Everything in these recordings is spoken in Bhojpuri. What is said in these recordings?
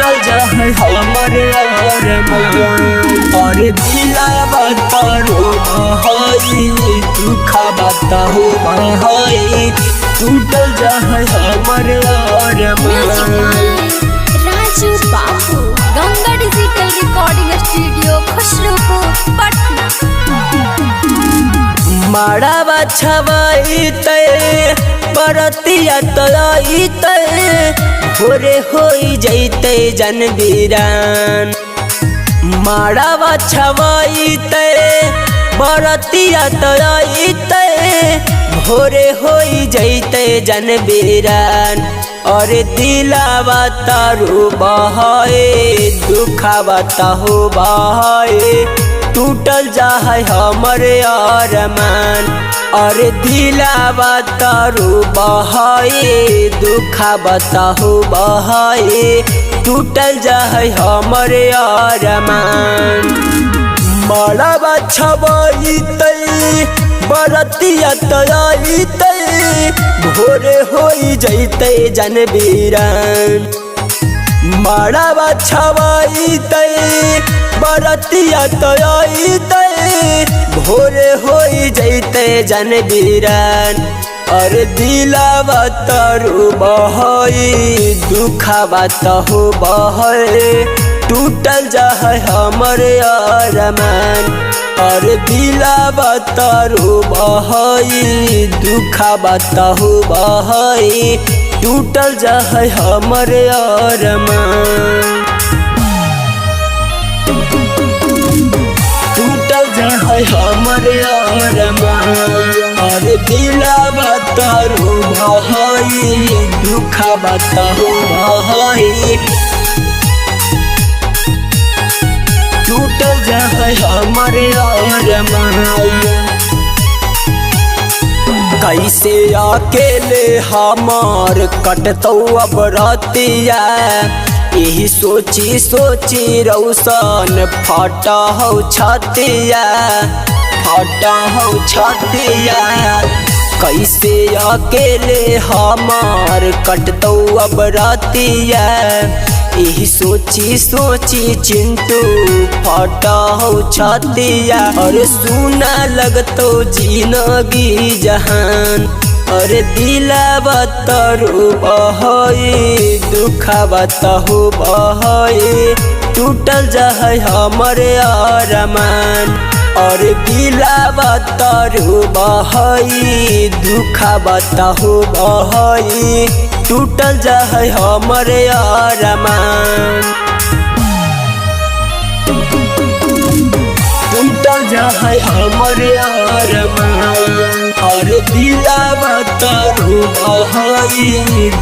टूटल जाए हमरे और दिलवा तारो भाई दुखा बताओ भाई टूटल जाए हमरे राजू बाबू Ganga digital recording studio Khusrupur Patna. माड़ावा छवाई ते बरतिया तलाई ते भोरे होई जैते जनबीरान। माड़ावा छवाई ते बरतिया तलाई ते भोरे होई जैते जनबीरान। और दिलावा तारू बहाए दुखावा ताहू बहाए टूटल जाए हमरे अरमान। और दिलावा तारू बहाए दुखावा ताहू बहाए टूटल जाए हमरे अरमान। माड़ावा छवाई तई बरतिया तई तई भोरे होई जैते जनबीरान। माड़ावा छवाई तई बरतिया तई तई भोरे होई जैते जनबीरान। और दिलावा तारू बहाई दुखावा ताहू बहाए टूटल जाए हमरे अरमान। और दिलावा तारू बहाई दुखावा ताहू बहाई टूटल जाए हमरे अरमान। टूटल जाए हमरे अरमान। और दिलावा तारू बहाई दुखावा ताहू बहाई टूटल जाए हमरे अरमान। कैसे अकेले हमार कटतौ अब रतिया यही सोची सोची रौशन फटा हो छतिया फटा हो छतिया। कैसे अकेले हमार कटतौ अब रतिया यही सोची सोची चिंटू फटा हो छतिया। और सुना लगतो जिंदगी जहान। और दिलावा तारू बहाई दुखावा ताहू बहाई टूटल जाए हमरे अरमान। और दिलावा तारू बहाई दुखावा ताहू बहाई टूटल जाए हमरे अरमान। टूटल जाए हमरे अरमान। और दिलावा तारू बहाई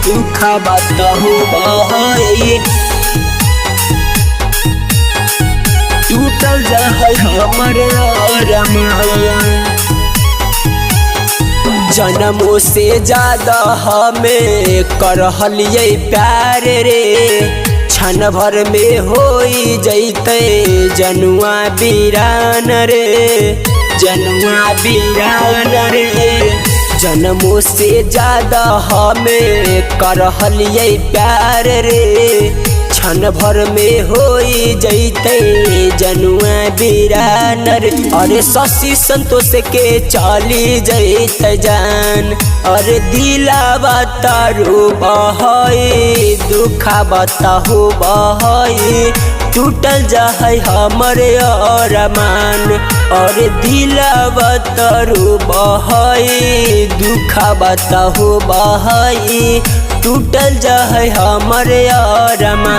दुखावा ताहू बहाई टूटल जाए हमरे अरमान। जन्मों से ज्यादा हमें करहलिए प्यार रे क्षण भर में होई जैते जनुआ बीरान रे जनुआ बीरान रे। जन्मों से ज्यादा हमें करहलिए प्यार रे क्षण भर में होई जैते जनुआ बीरान रे। और शशि संतोष के चली जैते जान। और दिलावा तारू बहाई दुखावा ताहू बहाई टूटल जाए हमरे अरमान। और दिलावा तारू बहाई दुखावा ताहू बहाई टूटल जाए हमरे अरमान।